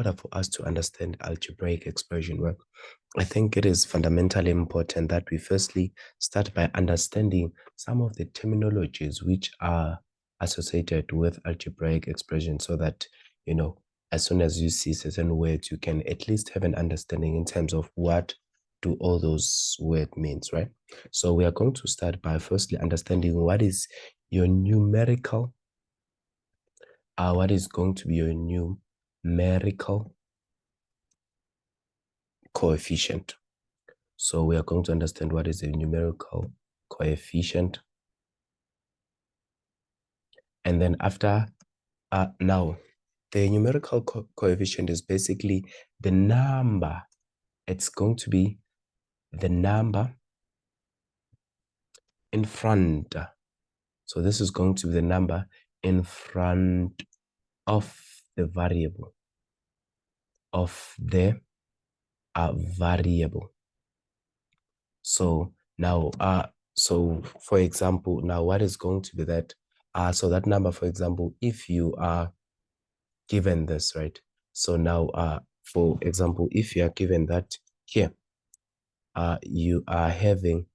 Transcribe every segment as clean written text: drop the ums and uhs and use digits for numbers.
order for us to understand algebraic expression, well, I think it is fundamentally important that we firstly start by understanding some of the terminologies which are associated with algebraic expression, so that, as soon as you see certain words, you can at least have an understanding in terms of what do all those words means, right? So we are going to start by firstly understanding what is your numerical, what is going to be your numerical coefficient. So we are going to understand what is a numerical coefficient. And then after, now, the numerical coefficient is basically the number. It's going to be the number in front. So this is going to be the number in front of the variable, variable. So now, so for example, now what is going to be that? So that number, for example, if you are given this, right? So now, for example, if you are given that here, you are having,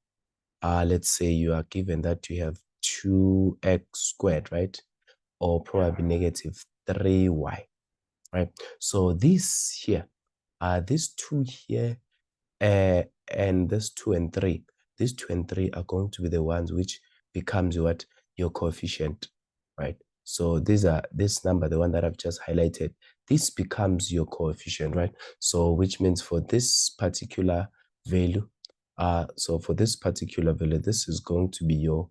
let's say you are given that you have 2x squared, right? Or probably negative 3y, right? So this here, this 2 here, and this 2 and 3, these 2 and 3 are going to be the ones which becomes what? Your coefficient, right? So these are, this number, the one that I've just highlighted, this becomes your coefficient, right? So which means for this particular value, so for this particular value, this is going to be your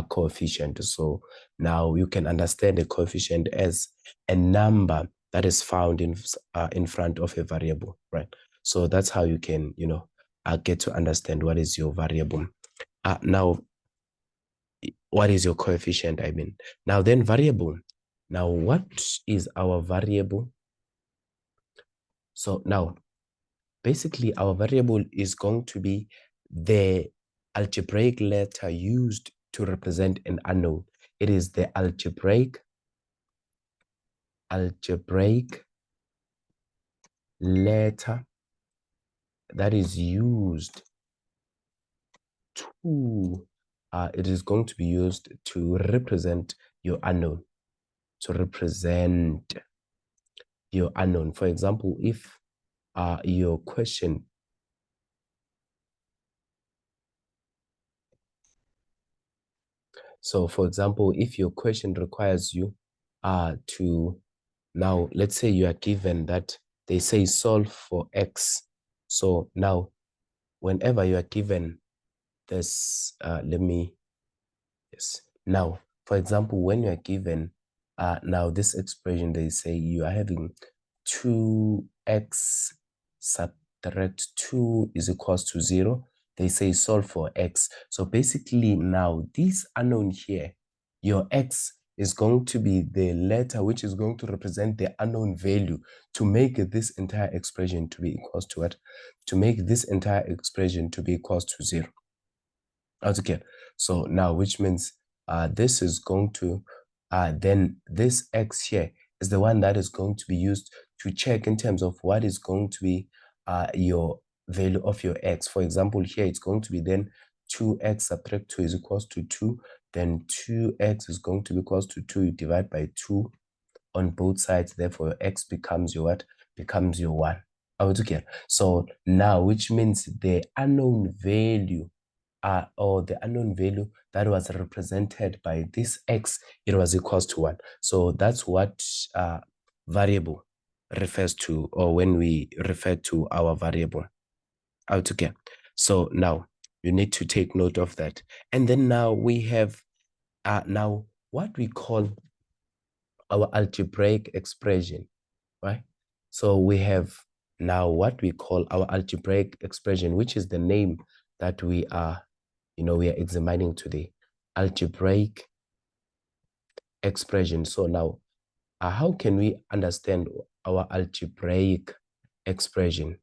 coefficient. So now you can understand a coefficient as a number that is found in front of a variable, right? So that's how you can, get to understand what is your variable. Now, what is your coefficient, I mean. Now then variable. Now, what is our variable? So now, basically our variable is going to be the algebraic letter used to represent an unknown. It is the algebraic letter that is used to, it is going to be used to represent your unknown, For example, if your question, so for example, if your question requires you to, now let's say you are given that they say solve for x. So now whenever you are given this, now for example, when you are given now this expression, they say you are having 2x subtract 2 is equals to 0. They say solve for x. So basically now this unknown here, your x is going to be the letter which is going to represent the unknown value to make this entire expression to be equals to what? To make this entire expression to be equals to 0. Okay, so now which means this is going to, then this x here is the one that is going to be used to check in terms of what is going to be your value of your x. For example, here it's going to be then 2x subtract 2 is equals to 2. Then 2x is going to be equals to 2. You divide by 2 on both sides. Therefore, your x becomes your what? Becomes your 1. Okay, so now which means the unknown value or the unknown value that was represented by this x, it was equals to 1. So that's what variable refers to, or when we refer to our variable. Okay, so now you need to take note of that. And then now we have now what we call our algebraic expression, right? So we have now what we call our algebraic expression, which is the name that we are examining today, algebraic expression. So now, how can we understand our algebraic expression?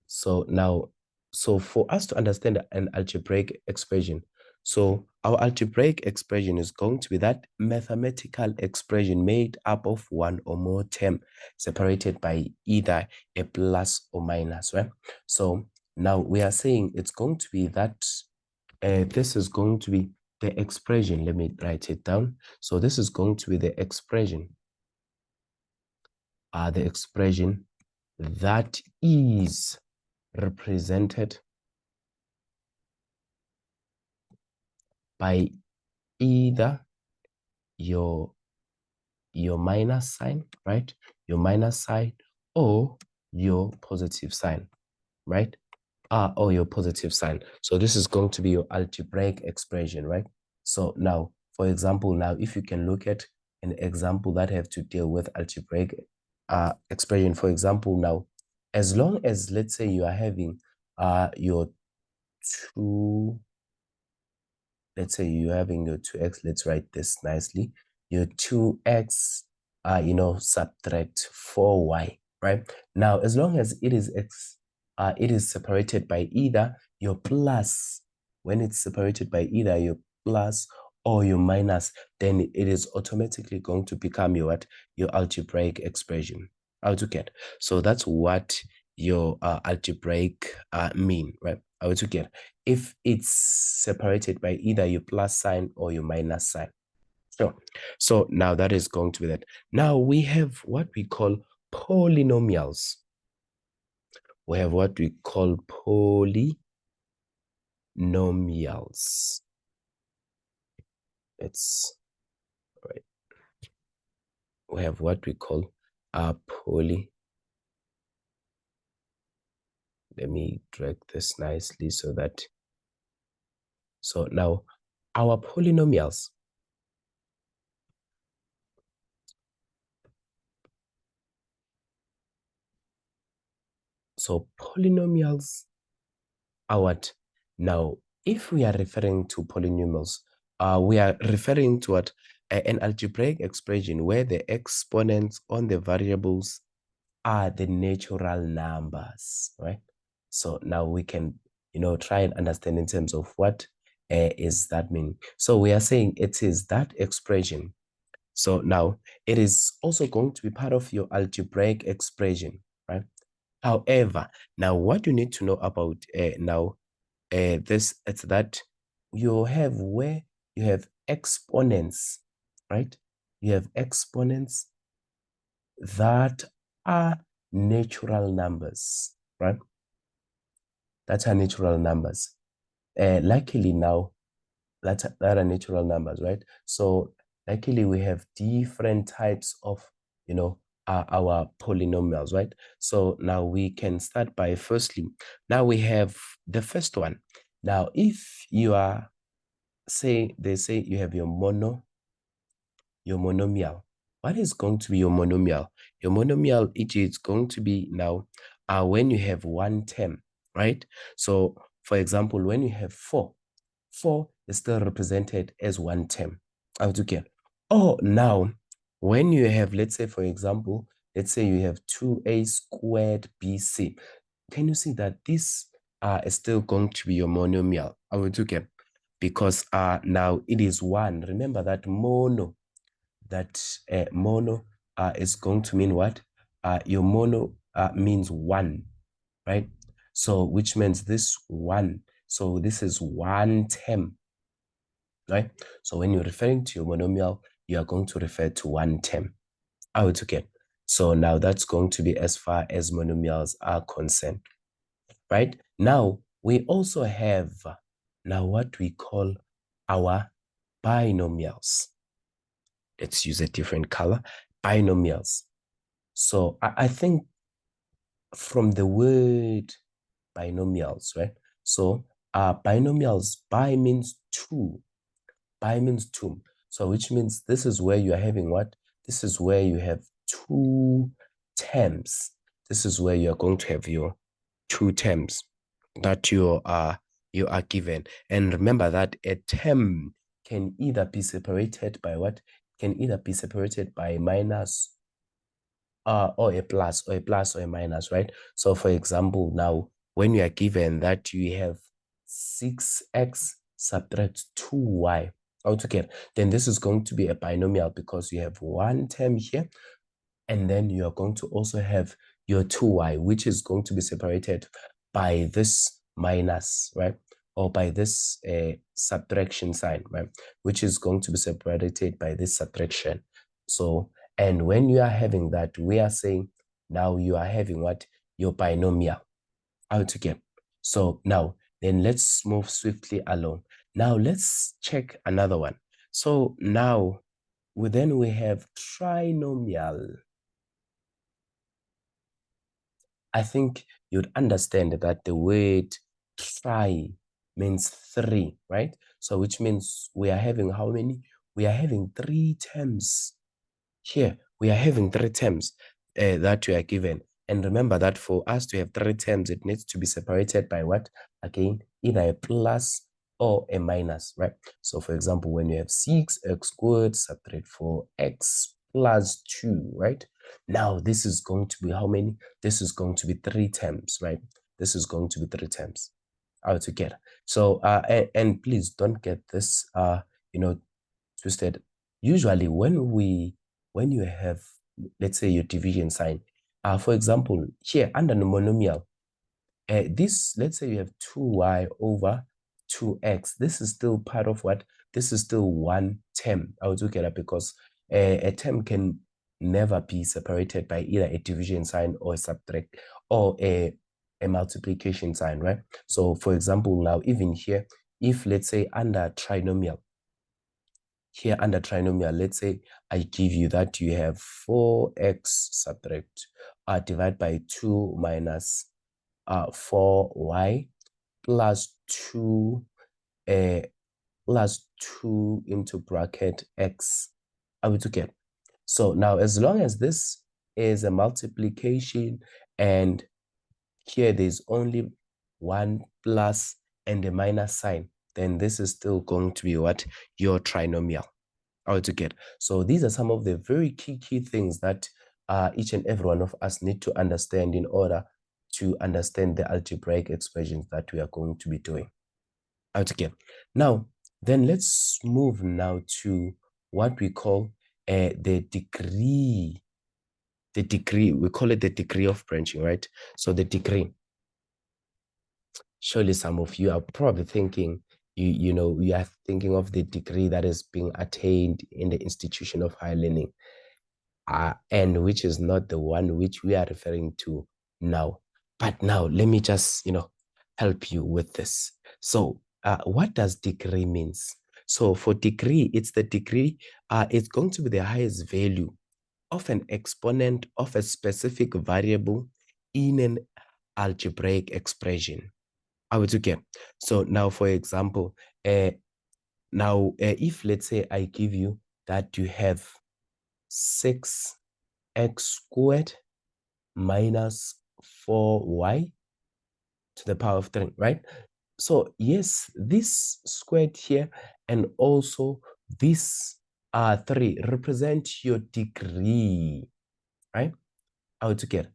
So now, so for us to understand an algebraic expression, So our algebraic expression is going to be that mathematical expression made up of one or more terms separated by either a plus or minus, right? So now we are saying it's going to be that this is going to be the expression. Let me write it down. So this is going to be the expression that is represented by either your minus sign, right? Your minus sign or your positive sign, right? Or your positive sign. So this is going to be your algebraic expression, right? So now, for example, now if you can look at an example that have to deal with algebraic expression, for example, now, as long as, let's say, you are having your two, let's say you're having your 2x, let's write this nicely, your 2x, subtract 4y, right? Now, as long as it is x, it is separated by either your plus, when it's separated by either your plus or your minus, then it is automatically going to become your what? Your algebraic expression. How to get? So that's what your algebraic mean, right? How to get? If it's separated by either your plus sign or your minus sign. So now that is going to be that. Now we have what we call polynomials. We have what we call polynomials. It's right. We have what we call poly. Let me drag this nicely so that. So now our polynomials. So polynomials are what? Now, if we are referring to polynomials, we are referring to what? An algebraic expression where the exponents on the variables are the natural numbers, right? So now we can, try and understand in terms of what is that mean. So we are saying it is that expression. So now it is also going to be part of your algebraic expression, right? However, now what you need to know about this, it's that you have where you have exponents, right? You have exponents that are natural numbers, right? That are natural numbers. Luckily now, that are natural numbers, right? So luckily we have different types of, our polynomials, right? So now we can start by firstly, now we have the first one. Now, if you are, they say you have your monomial. What is going to be your monomial? Your monomial, it is going to be now when you have one term, right? So for example, when you have 4 is still represented as one term. How to get? Oh, now when you have, let's say, for example, let's say you have 2a squared bc. Can you see that this is still going to be your monomial? How to get? Because now it is 1. Remember that mono is going to mean what? Your mono means 1, right? So which means this 1. So this is one term, right? So when you're referring to your monomial, you are going to refer to one term. How to get? So now that's going to be as far as monomials are concerned, right? Now we also have now what we call our binomials. Let's use a different color. Binomials. So I think from the word binomials, right? So binomials, bi means two. Bi means two. So which means this is where you are having what? This is where you have two terms. This is where you are going to have your two terms that you are given. And remember that a term can either be separated by what? Can either be separated by minus or a plus or a minus, right? So for example, now when you are given that you have 6x subtract 2y altogether, then this is going to be a binomial because you have one term here, and then you are going to also have your 2y, which is going to be separated by this minus, right? Or by this subtraction sign, right? Which is going to be separated by this subtraction. So, and when you are having that, we are saying now you are having what? Your binomial altogether. So now, then let's move swiftly along. Now let's check another one. So now, then we have trinomial. I think you'd understand that the word tri means three, right? So which means we are having how many? We are having three terms here. We are having three terms that we are given. And remember that for us to have three terms, it needs to be separated by what? Again, either a plus or a minus, right? So for example, when you have 6x squared, subtract 4x plus 2, right? Now this is going to be how many? This is going to be three terms, right? This is going to be three terms altogether. So, and please don't get this, twisted. Usually when you have, let's say, your division sign, for example, here under the monomial, this, let's say you have 2y over 2x. This is still part of what? This is still one term altogether because a term can never be separated by either a division sign or a subtract or a multiplication sign, right? So for example, now even here, if let's say under trinomial, here under trinomial, let's say I give you that you have 4x subtract divide by 2 minus 4y plus 2 plus 2 into bracket x. Are we together? So now as long as this is a multiplication and here there's only one plus and a minus sign, then this is still going to be what? Your trinomial altogether. So these are some of the very key things that each and every one of us need to understand in order to understand the algebraic expressions that we are going to be doing altogether. Now, then let's move now to what we call the degree. The degree, we call it the degree of branching, right? So the degree. Surely some of you are probably thinking, you are thinking of the degree that is being attained in the institution of higher learning, and which is not the one which we are referring to now. But now let me just, help you with this. So what does degree means? So for degree, it's the degree, it's going to be the highest value of an exponent of a specific variable in an algebraic expression. Are we together? So now, for example, if let's say I give you that you have 6x squared minus 4y to the power of 3, right? So yes, this squared here and also this 3 represent your degree, right? Altogether,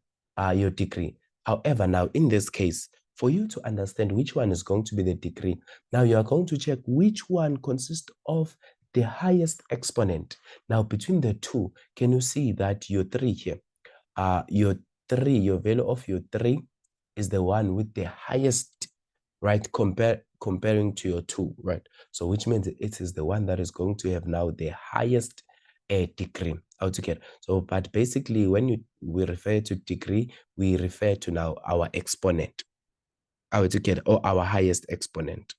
your degree. However, now in this case, for you to understand which one is going to be the degree, now you are going to check which one consists of the highest exponent. Now between the two, can you see that your 3 here, your value of your 3 is the one with the highest, right, comparing to your 2, right? So which means it is the one that is going to have now the highest degree altogether. So but basically when we refer to degree, we refer to now our exponent altogether, or our highest exponent,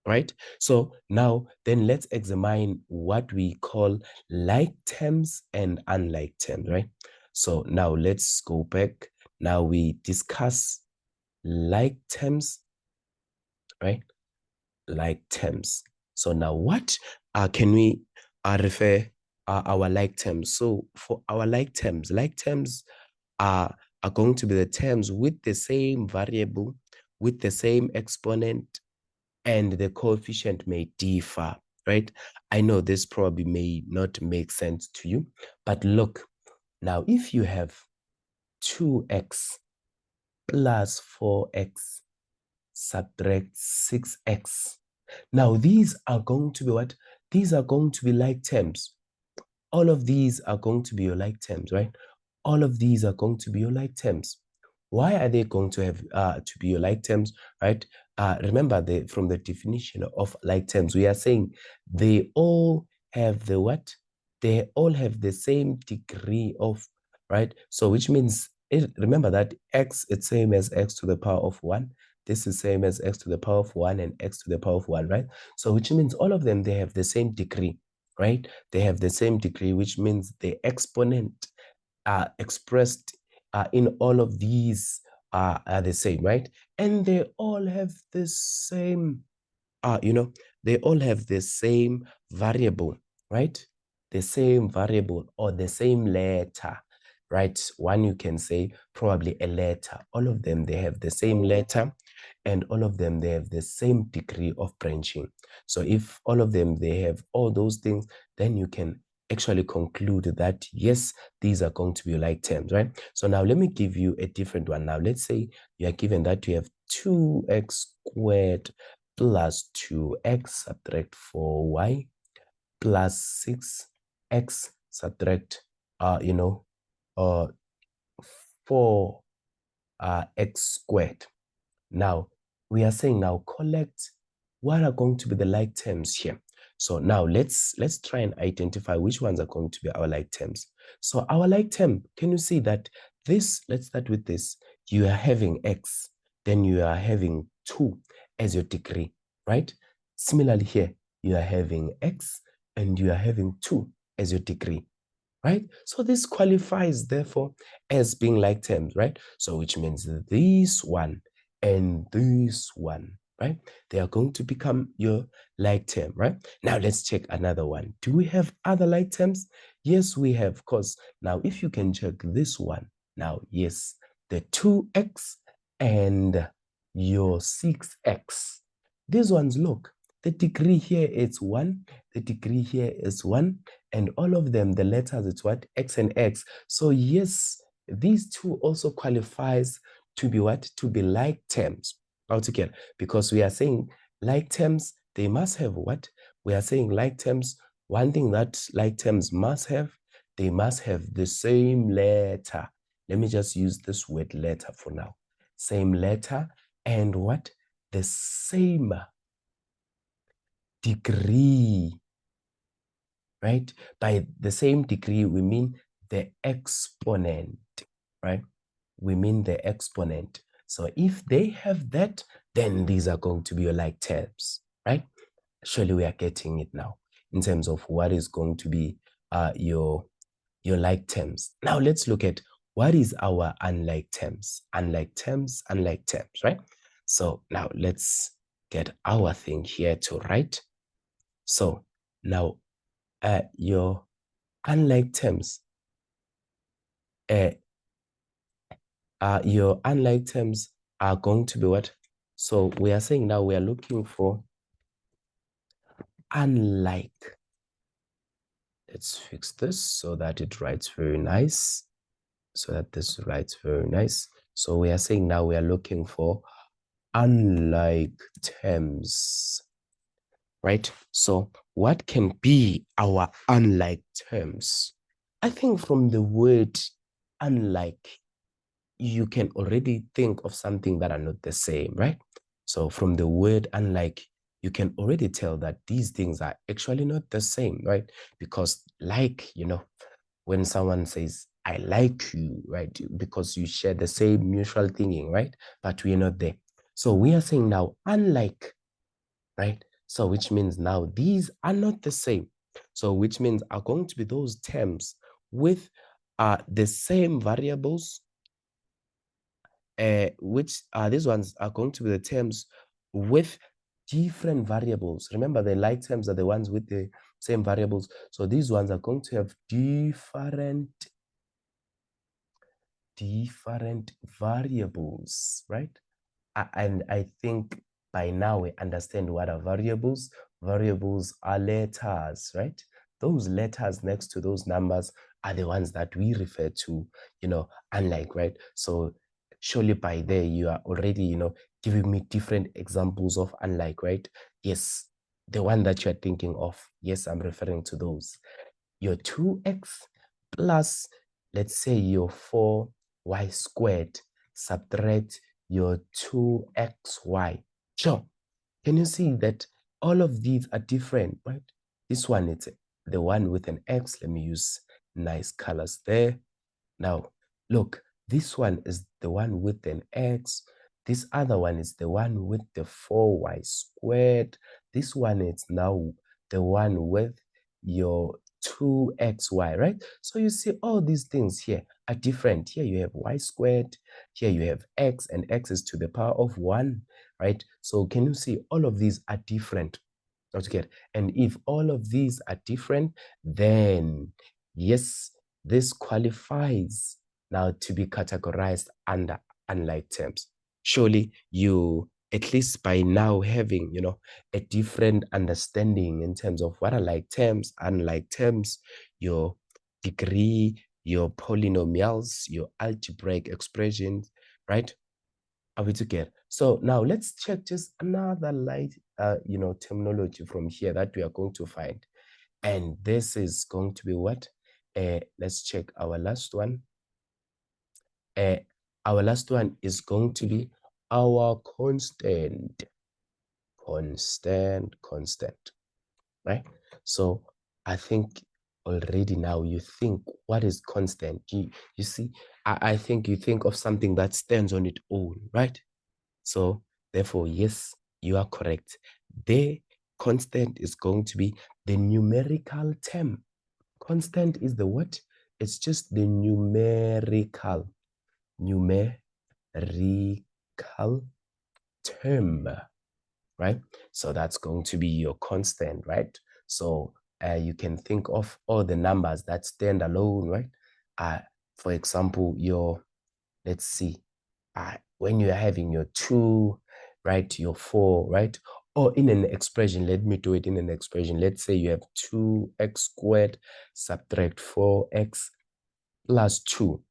right? So now then let's examine what we call like terms and unlike terms, right? So now let's go back. Now we discuss like terms, right? Like terms. So now what can we refer our like terms? So for our like terms are going to be the terms with the same variable, with the same exponent, and the coefficient may differ, right? I know this probably may not make sense to you, but look, now if you have 2x plus 4x subtract 6x, Now, these are going to be what? These are going to be like terms. All of these are going to be your like terms, right? All of these are going to be your like terms. Why are they going to have to be your like terms, right? Remember, from the definition of like terms, we are saying they all have the what? They all have the same degree of, right? So which means, remember that x, it's same as x to the power of 1. This is same as x to the power of 1 and x to the power of 1, right? So which means all of them, they have the same degree, right? They have the same degree, which means the exponent expressed in all of these are the same, right? And they all have the same, they all have the same variable, right? The same variable or the same letter, right? One, you can say probably a letter. All of them, they have the same letter, and all of them, they have the same degree of branching. So if all of them, they have all those things, then you can actually conclude that, yes, these are going to be like terms, right? So now let me give you a different one. Now, let's say you are given that you have 2x squared plus 2x subtract 4y plus 6x subtract, 4 x squared. Now, we are saying now collect what are going to be the like terms here. So now let's try and identify which ones are going to be our like terms. So our like term, can you see that this, let's start with this. You are having x, then you are having 2 as your degree, right? Similarly here, you are having x and you are having 2 as your degree, right? So this qualifies, therefore, as being like terms, right? So which means this one and this one, right? They are going to become your like term, right? Now let's check another one. Do we have other like terms? Yes, we have, because now if you can check this one, now, yes, the 2x and your 6x. These ones, look, the degree here is 1, the degree here is 1, and all of them, the letters, it's what? X and X. So yes, these two also qualifies to be what? To be like terms altogether, because we are saying like terms, they must have what? We are saying like terms, one thing that like terms must have, they must have the same letter. Let me just use this word letter for now. Same letter and what? The same degree, right? By the same degree, we mean the exponent, right? We mean the exponent. So if they have that, then these are going to be your like terms, right? Surely we are getting it now in terms of what is going to be your like terms. Now let's look at what is our unlike terms. Unlike terms, unlike terms, right? So now let's get our thing here to write. So now your unlike terms, your unlike terms are going to be what? So we are saying now we are looking for unlike. Let's fix this so that it writes very nice. So that this writes very nice. So we are saying now we are looking for unlike terms, right? So what can be our unlike terms? I think from the word unlike, you can already think of something that are not the same, right? So from the word unlike, you can already tell that these things are actually not the same, right? Because like, when someone says, I like you, right? Because you share the same mutual thinking, right? But we are not there. So we are saying now unlike, right? So which means now these are not the same. So which means are going to be those terms with the same variables, which these ones are going to be the terms with different variables. Remember, the like terms are the ones with the same variables. So these ones are going to have different variables, right? And I think by now we understand what are variables. Variables are letters, right? Those letters next to those numbers are the ones that we refer to, unlike, right? So Surely by there you are already, giving me different examples of unlike, right? Yes, the one that you're thinking of. Yes, I'm referring to those. Your 2x plus, let's say, your 4y squared, subtract your 2xy. Sure. Can you see that all of these are different, right? This one, it's the one with an x. Let me use nice colors there. Now, look, this one is the one with an x. This other one is the one with the 4y squared. This one is now the one with your 2xy, right? So you see all these things here are different. Here you have y squared. Here you have x, and x is to the power of 1, right? So can you see all of these are different? Okay. And if all of these are different, then yes, this qualifies now to be categorized under unlike terms. Surely you, at least by now having, a different understanding in terms of what are like terms, unlike terms, your degree, your polynomials, your algebraic expressions, right? Are we together? So now let's check just another light, terminology from here that we are going to find. And this is going to be what? Let's check our last one. Our last one is going to be our constant. Constant, right? So I think already now you think, what is constant? You see, I think you think of something that stands on its own, right? So therefore, yes, you are correct. The constant is going to be the numerical term. Constant is the what? It's just the numerical term, right? So that's going to be your constant, right? So you can think of all the numbers that stand alone, right? For example, let's see, when you're having your 2, right, your 4, right? Or in an expression, let me do it in an expression. Let's say you have 2x squared subtract 4x plus 2.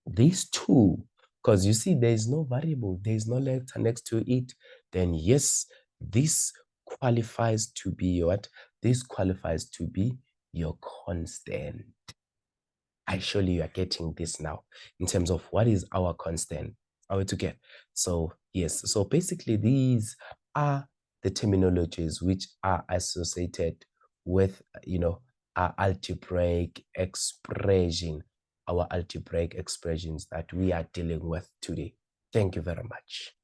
These 2, because you see there is no variable, there is no letter next to it, then yes, this qualifies to be what? This qualifies to be your constant. Surely you are getting this now in terms of what is our constant. Are we together? So yes, so basically these are the terminologies which are associated with, our algebraic expression, our algebraic expressions that we are dealing with today. Thank you very much.